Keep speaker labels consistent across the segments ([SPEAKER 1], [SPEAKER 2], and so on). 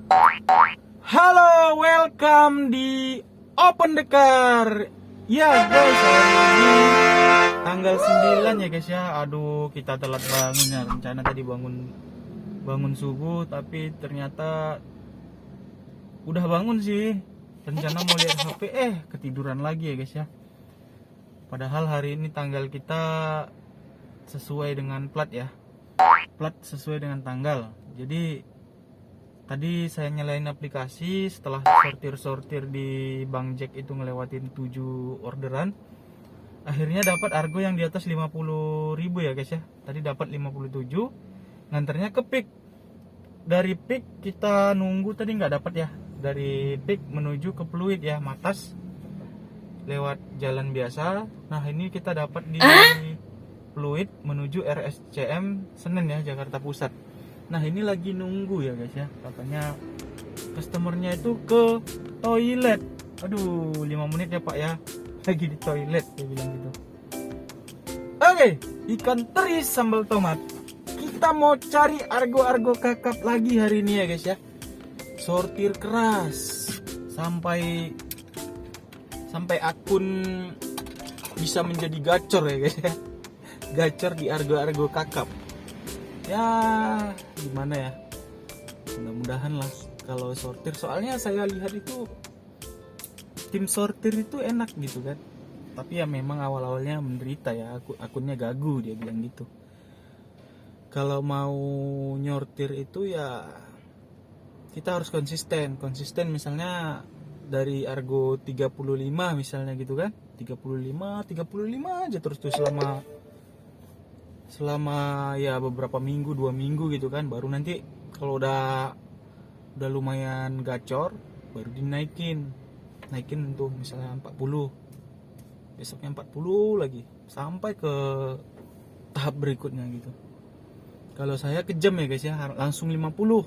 [SPEAKER 1] Halo, welcome di Open the Car. Ya guys, hari ini tanggal 9 ya guys ya. Aduh, kita telat bangun ya. Rencana tadi bangun subuh, tapi ternyata udah bangun sih. Rencana mau lihat HP, ketiduran lagi ya guys ya. Padahal hari ini tanggal kita sesuai dengan plat ya. Plat sesuai dengan tanggal. Jadi tadi saya nyalain aplikasi, setelah sortir di Bang Jack itu ngelewatin 7 orderan. Akhirnya dapat argo yang di atas 50.000 ya guys ya. Tadi dapat 57. Nganternya ke Pik. Dari Pik kita nunggu tadi nggak dapat ya. Dari Pik menuju ke Pluit ya, Matas. Lewat jalan biasa. Nah, ini kita dapat di Pluit menuju RSCM Senen ya, Jakarta Pusat. Nah, ini lagi nunggu ya guys ya. Katanya customernya itu ke toilet. Aduh, 5 menit ya Pak ya. Lagi di toilet, dia bilang gitu. Oke, ikan teri sambal tomat. Kita mau cari argo-argo kakap lagi hari ini ya guys ya. Sortir keras sampai akun bisa menjadi gacor ya guys ya. Gacor di argo-argo kakap. Ya gimana ya, mudah-mudahan lah kalau sortir, soalnya saya lihat itu tim sortir itu enak gitu kan, tapi ya memang awal-awalnya menderita ya, akunnya gagu, dia bilang gitu. Kalau mau nyortir itu ya kita harus konsisten misalnya dari argo 35 misalnya gitu kan, 35 aja terus tuh selama ya beberapa minggu, 2 minggu gitu kan, baru nanti kalau udah lumayan gacor baru dinaikin tuh misalnya 40, besoknya 40 lagi sampai ke tahap berikutnya gitu. Kalau saya kejam ya guys ya, langsung 50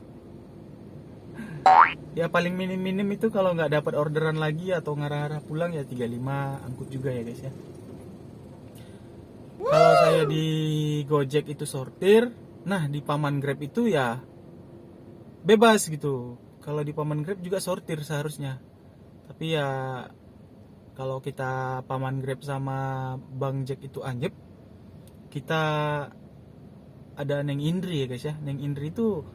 [SPEAKER 1] ya, paling minim itu kalau nggak dapat orderan lagi atau ngarah-ngarah pulang ya 35 angkut juga ya guys ya. Kalau saya di Gojek itu sortir, nah di Paman Grab itu ya bebas gitu. Kalau di Paman Grab juga sortir seharusnya. Tapi ya kalau kita Paman Grab sama Bang Jack itu anjep, kita ada Neng Indri ya guys ya. Neng Indri itu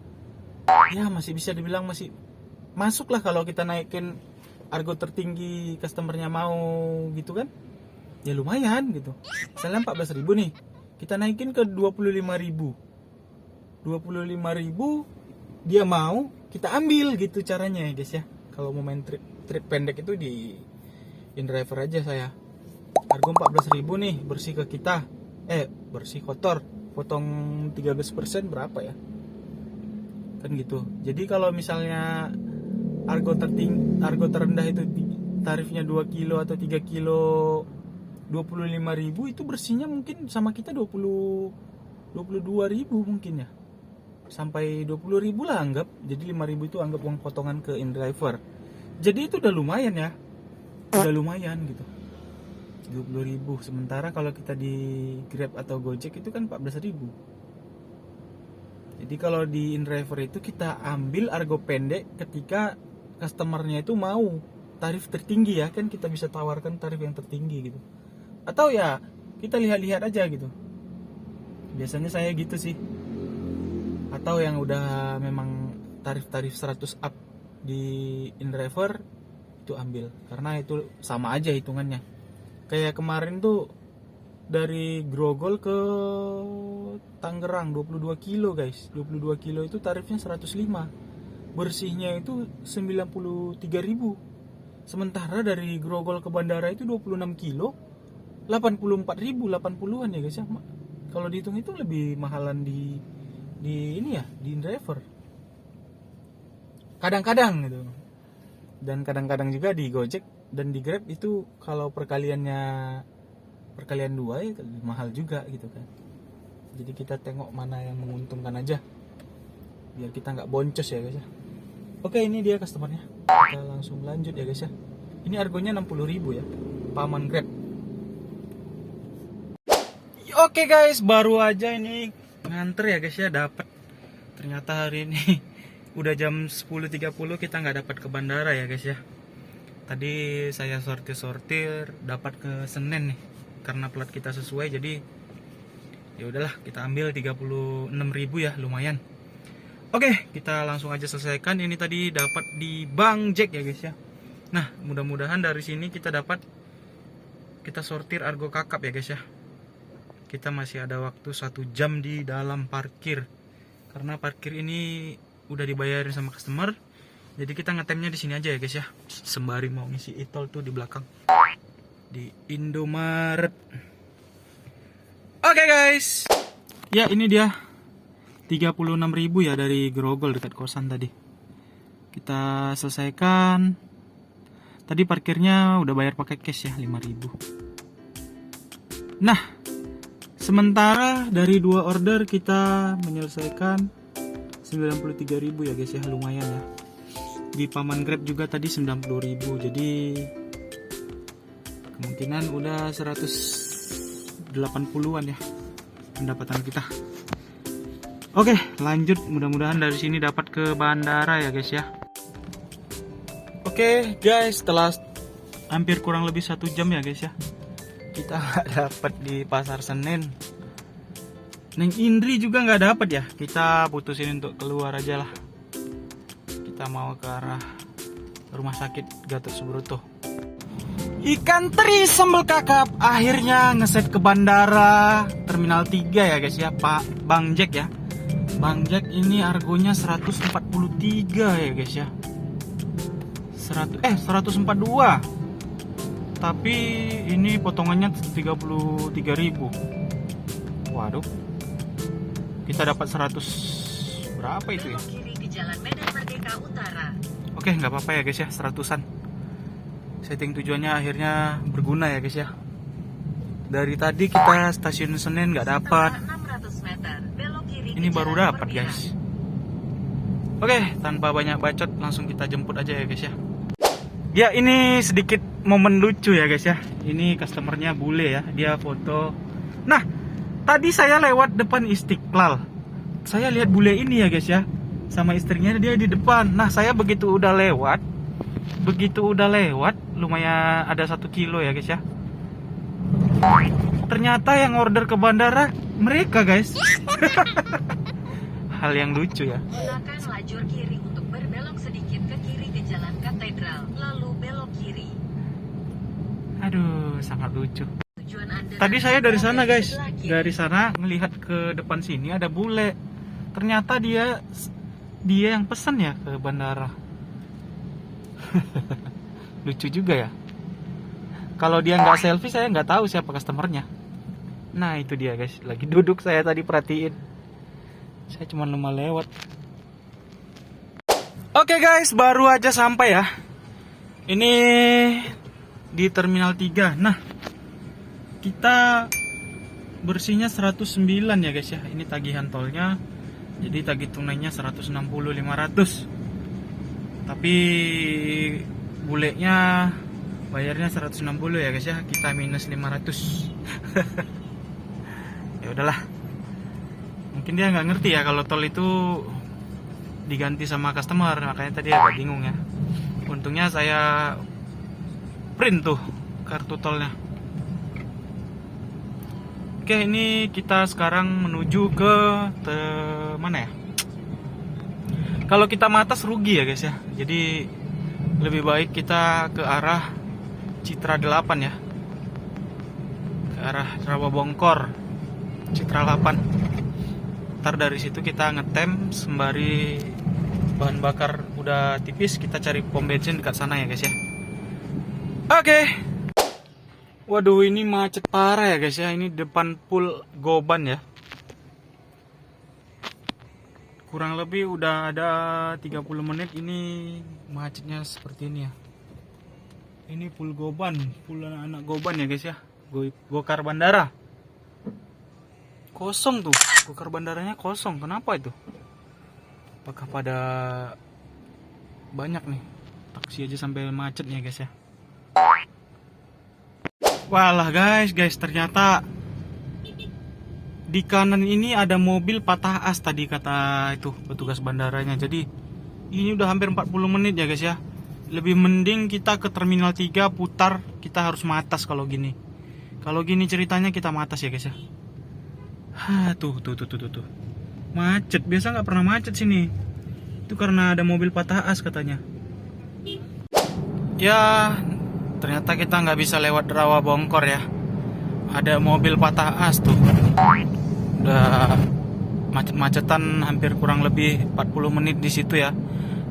[SPEAKER 1] ya masih bisa dibilang masih masuk lah kalau kita naikin argo tertinggi, customernya mau gitu kan. Ya lumayan gitu. Misalnya 14.000 nih, kita naikin ke 25.000. 25.000 dia mau, kita ambil gitu caranya ya guys ya. Kalau mau main trip pendek itu di InDriver aja saya. Argo 14.000 nih bersih ke kita. Bersih kotor, potong 13% berapa ya? Kan gitu. Jadi kalau misalnya argo terendah itu tarifnya 2 kilo atau 3 kilo 25.000, itu bersihnya mungkin sama kita 22.000 mungkin ya, sampai 20.000 lah anggap. Jadi 5.000 itu anggap uang potongan ke InDriver. Jadi itu udah lumayan ya, udah lumayan gitu, 20.000. Sementara kalau kita di Grab atau Gojek itu kan 14.000. Jadi kalau di InDriver itu kita ambil argo pendek ketika customernya itu mau tarif tertinggi ya, kan kita bisa tawarkan tarif yang tertinggi gitu. Atau ya kita lihat-lihat aja gitu. Biasanya saya gitu sih. Atau yang udah memang tarif 100 up di InDriver itu ambil, karena itu sama aja hitungannya. Kayak kemarin tuh dari Grogol ke Tangerang 22 kilo guys. 22 kilo itu tarifnya 105. Bersihnya itu 93.000. Sementara dari Grogol ke bandara itu 26 kilo 84.000, 80-an ya guys ya. Kalau dihitung itu lebih mahalan di ini ya, di InDriver. Kadang-kadang gitu. Dan kadang-kadang juga di Gojek dan di Grab itu kalau perkalian 2 ya lebih mahal juga gitu kan. Jadi kita tengok mana yang menguntungkan aja, biar kita nggak boncos ya guys ya. Oke, ini dia customernya. Kita langsung lanjut ya guys ya. Ini argonya 60.000 ya, Paman Grab. Oke guys, baru aja ini nganter ya guys ya, dapat. Ternyata hari ini Udah jam 10.30 kita nggak dapat ke bandara ya guys ya. Tadi saya sortir dapat ke Senen nih, karena plat kita sesuai, jadi ya udahlah kita ambil 36.000 ya, lumayan. Oke, kita langsung aja selesaikan. Ini tadi dapat di Bang Jack ya guys ya. Nah, mudah-mudahan dari sini kita sortir Argo Kakap ya guys ya. Kita masih ada waktu 1 jam di dalam parkir, karena parkir ini udah dibayarin sama customer. Jadi kita ngetemnya di sini aja ya guys ya, sembari mau ngisi e-tol tuh di belakang di Indomaret. Oke guys, ya ini dia 36.000 ya dari Grogol dekat kosan tadi. Kita selesaikan. Tadi parkirnya udah bayar pakai cash ya, 5.000. Nah, sementara dari 2 order kita menyelesaikan 93.000 ya guys ya, lumayan ya. Di Paman Grab juga tadi 90.000, jadi kemungkinan udah 180-an ya pendapatan kita. Oke, lanjut. Mudah-mudahan dari sini dapat ke bandara ya guys ya. Oke guys, setelah hampir kurang lebih 1 jam ya guys ya, kita nggak dapat di Pasar Senen. Neng Indri juga nggak dapat ya. Kita putusin untuk keluar aja lah. Kita mau ke arah rumah sakit Gatot Subroto. Ikan teri sambal kakap akhirnya ngeset ke bandara Terminal 3 ya guys ya, Pak Bang Jack ya. Bang Jack ini argonya 143 ya guys ya. 142. Tapi ini potongannya 33.000. Waduh. Kita dapat 100 berapa itu ya? Oke, nggak apa-apa ya guys ya, 100-an. Setting tujuannya akhirnya berguna ya guys ya. Dari tadi kita stasiun Senen nggak dapat. Ini baru dapat guys. Oke, tanpa banyak bacot langsung kita jemput aja ya guys ya. Ya, ini sedikit momen lucu ya guys ya. Ini customernya bule ya, dia foto. Nah, tadi saya lewat depan Istiqlal. Saya lihat bule ini ya guys ya, sama istrinya dia di depan. Nah, saya begitu udah lewat, lumayan ada 1 kilo ya guys ya. Ternyata yang order ke bandara mereka guys. Hal yang lucu ya.
[SPEAKER 2] Gunakan lajur kiri untuk berbelok sedikit ke kiri ke Jalan Katedral, lalu belok kiri.
[SPEAKER 1] Aduh, sangat lucu. Tadi saya dari sana guys, dari sana ngelihat ke depan sini ada bule. Ternyata dia yang pesan ya ke bandara. Lucu juga ya. Kalau dia nggak selfie saya nggak tahu siapa customernya. Nah itu dia guys, lagi duduk saya tadi perhatiin. Saya cuma lama lewat. Oke guys, baru aja sampai ya. Ini di Terminal 3. Nah, kita bersihnya 109 ya guys ya. Ini tagihan tolnya. Jadi tagih tunainya 160 500. Tapi bulenya bayarnya 160 ya guys ya. Kita minus 500. Ya udahlah. Mungkin dia nggak ngerti ya kalau tol itu diganti sama customer, makanya tadi agak bingung ya. Untungnya saya print tuh kartu tolnya. Oke, ini kita sekarang menuju ke mana ya? Kalau kita matas rugi ya guys ya. Jadi lebih baik kita ke arah Citra 8 ya. Ke arah Rawabongkor, Citra 8. Ntar dari situ kita ngetem sembari bahan bakar udah tipis, kita cari pom bensin dekat sana ya guys ya. Oke. Waduh, ini macet parah ya guys ya. Ini depan pool Goban ya. Kurang lebih udah ada 30 menit ini macetnya seperti ini ya. Ini pool Goban, pool anak-anak Goban ya guys ya. Gokar bandara. Kosong tuh, gokar bandaranya kosong. Kenapa itu? Apakah pada banyak nih taksi aja sampai macet nih ya guys ya. Walah guys, ternyata di kanan ini ada mobil patah as tadi kata itu petugas bandaranya. Jadi ini udah hampir 40 menit ya guys ya. Lebih mending kita ke Terminal 3 putar, kita harus matas kalau gini. Kalau gini ceritanya kita matas ya guys ya. Tuh. Macet, biasa nggak pernah macet sini. Itu karena ada mobil patah as katanya. Ya, ternyata kita nggak bisa lewat rawa bongkor ya. Ada mobil patah as tuh. Udah macet-macetan hampir kurang lebih 40 menit di situ ya.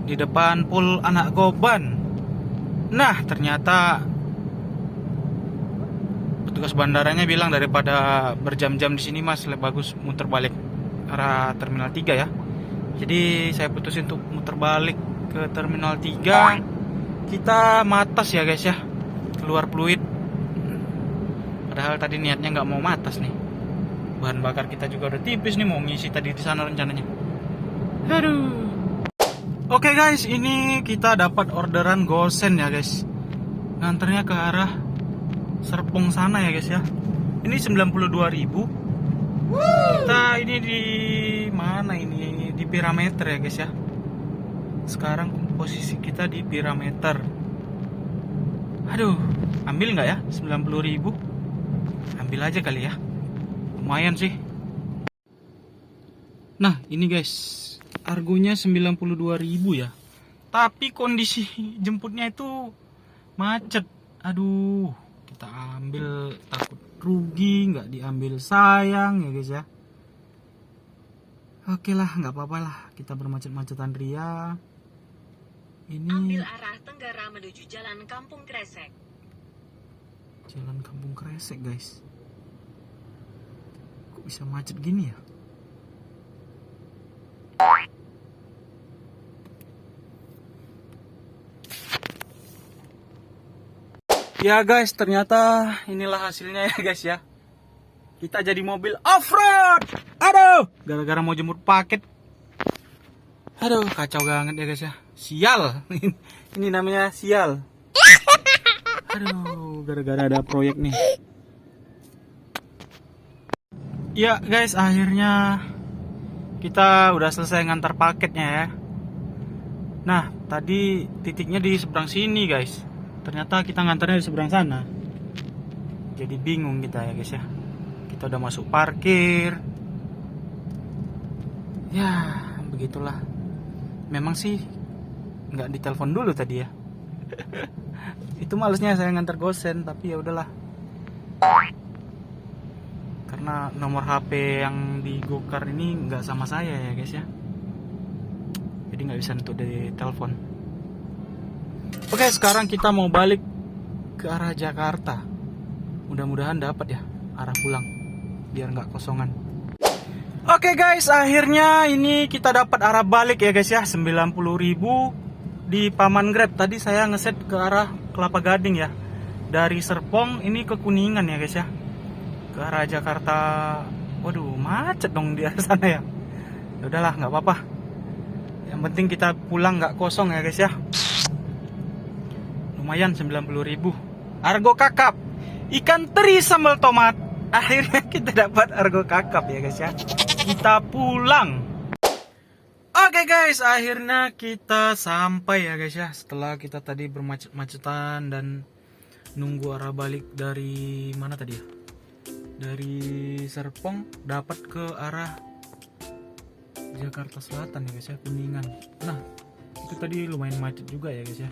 [SPEAKER 1] Di depan Pul Anak Goban. Nah, ternyata petugas bandaranya bilang daripada berjam-jam di sini Mas, lebih bagus muter balik arah Terminal 3 ya. Jadi saya putusin untuk muter balik ke Terminal 3. Kita matas ya guys ya. Keluar fluid. Padahal tadi niatnya nggak mau matas nih. Bahan bakar kita juga udah tipis nih, mau ngisi tadi di sana rencananya. Aduh. Oke guys, ini kita dapat orderan gosen ya guys. Nganternya ke arah Serpong sana ya guys ya. Ini 92.000. Kita ini di mana ini? Di Pirameter ya guys ya. Sekarang posisi kita di Pirameter. Aduh, ambil nggak ya 90.000? Ambil aja kali ya. Lumayan sih. Nah, ini guys. Argonya 92.000 ya. Tapi kondisi jemputnya itu macet. Aduh, kita ambil takut rugi, nggak diambil sayang ya guys ya. Oke lah, nggak apa-apa lah. Kita bermacet-macetan ria. Ini
[SPEAKER 2] Ambil arah tenggara menuju Jalan Kampung Kresek.
[SPEAKER 1] Jalan Kampung Kresek guys. Kok bisa macet gini ya? Ya guys, ternyata inilah hasilnya ya guys ya. Kita jadi mobil off-road. Aduh, gara-gara mau jemput paket. Aduh, kacau banget ya guys ya. Sial. Ini namanya sial. Aduh, gara-gara ada proyek nih. Ya guys, akhirnya kita udah selesai ngantar paketnya ya. Nah, tadi titiknya di seberang sini guys. Ternyata kita ngantarnya di seberang sana. Jadi bingung kita ya guys ya. Kita udah masuk parkir. Ya, begitulah. Memang sih nggak ditelepon dulu tadi ya. Itu malesnya saya ngantar gosen, tapi ya udahlah. Karena nomor HP yang di Gokar ini nggak sama saya ya guys ya. Jadi nggak bisa untuk ditelepon. Oke, sekarang kita mau balik ke arah Jakarta. Mudah-mudahan dapat ya arah pulang, biar nggak kosongan. Oke guys, akhirnya ini kita dapat arah balik ya guys ya. 90.000 di Paman Grab. Tadi saya ngeset ke arah Kelapa Gading ya. Dari Serpong ini ke Kuningan ya guys ya. Ke arah Jakarta. Waduh, macet dong di arah sana ya. Ya udahlah, nggak apa-apa. Yang penting kita pulang nggak kosong ya guys ya. Lumayan 90.000. Argo kakap, ikan teri sambal tomat. Akhirnya kita dapat argo kakap ya guys ya. Kita pulang. Oke guys, akhirnya kita sampai ya guys ya. Setelah kita tadi bermacet-macetan dan nunggu arah balik dari mana tadi ya? Dari Serpong dapat ke arah Jakarta Selatan ya guys ya, Kuningan. Nah, itu tadi lumayan macet juga ya guys ya.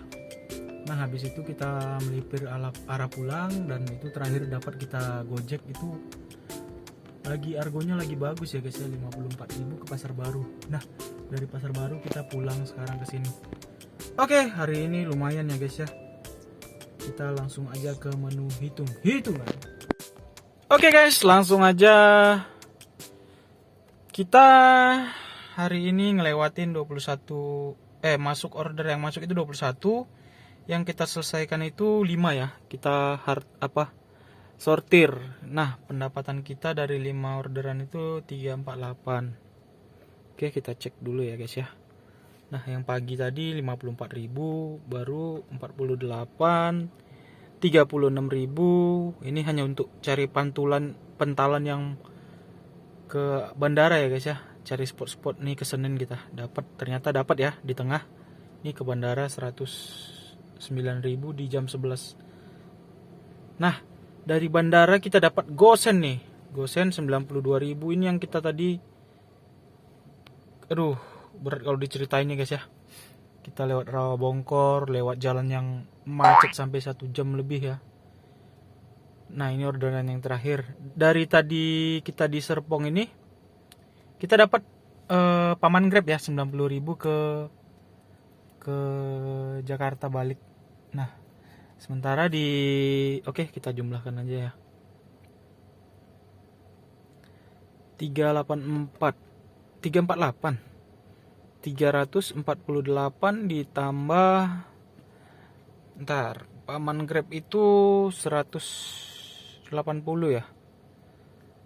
[SPEAKER 1] Nah, habis itu kita melipir arah pulang, dan itu terakhir dapat kita Gojek itu lagi argonya lagi bagus ya guys ya, 54.000 ke Pasar Baru. Nah, dari Pasar Baru kita pulang sekarang ke sini. Oke, hari ini lumayan ya guys ya. Kita langsung aja ke menu hitungan. Oke guys, langsung aja. Kita hari ini ngelewatin 21 masuk order yang masuk itu 21. Yang kita selesaikan itu 5 ya. Kita sortir. Nah, pendapatan kita dari 5 orderan itu 348. Oke, kita cek dulu ya guys ya. Nah, yang pagi tadi 54.000, baru 48, 36.000. Ini hanya untuk cari pentalan yang ke bandara ya guys ya. Cari spot-spot nih ke Senen kita. Ternyata dapat ya di tengah. Ini ke bandara 109.000 di jam 11. Nah, dari bandara kita dapat gosen nih. Gosen 92.000. Ini yang kita tadi, aduh, berat kalau diceritain nih guys ya. Kita lewat rawa bongkor, lewat jalan yang macet sampai 1 jam lebih ya. Nah, ini orderan yang terakhir. Dari tadi kita di Serpong ini, kita dapat paman Grab ya, 90.000 ke Jakarta balik. Nah, sementara oke, kita jumlahkan aja ya. 348 ditambah, ntar paman Grab itu 180 ya,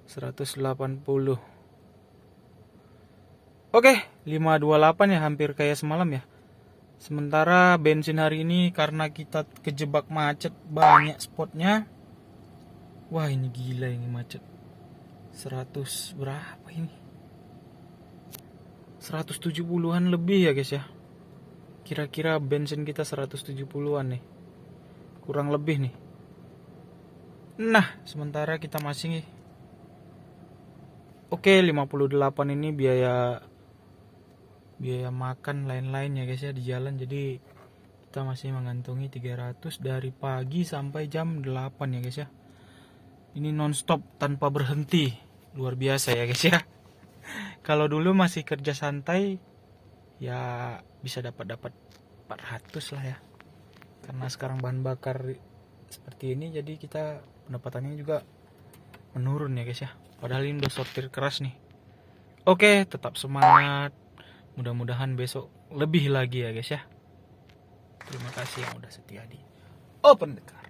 [SPEAKER 1] 180. Oke, 528 ya, hampir kayak semalam ya. Sementara bensin hari ini karena kita kejebak macet, banyak spotnya. Wah, ini gila ini macet. 100 berapa ini? 170-an lebih ya guys ya. Kira-kira bensin kita 170-an nih. Kurang lebih nih. Nah, sementara kita masih oke, 58 ini biaya makan lain-lain ya guys ya di jalan. Jadi kita masih mengantongi 300 dari pagi sampai jam 8 ya guys ya. Ini nonstop tanpa berhenti. Luar biasa ya guys ya. Kalau dulu masih kerja santai ya bisa dapat 400 lah ya. Karena sekarang bahan bakar seperti ini, jadi kita pendapatannya juga menurun ya guys ya. Padahal ini udah sortir keras nih. Oke, tetap semangat. Mudah-mudahan besok lebih lagi ya guys ya. Terima kasih yang udah setia di Open the Car.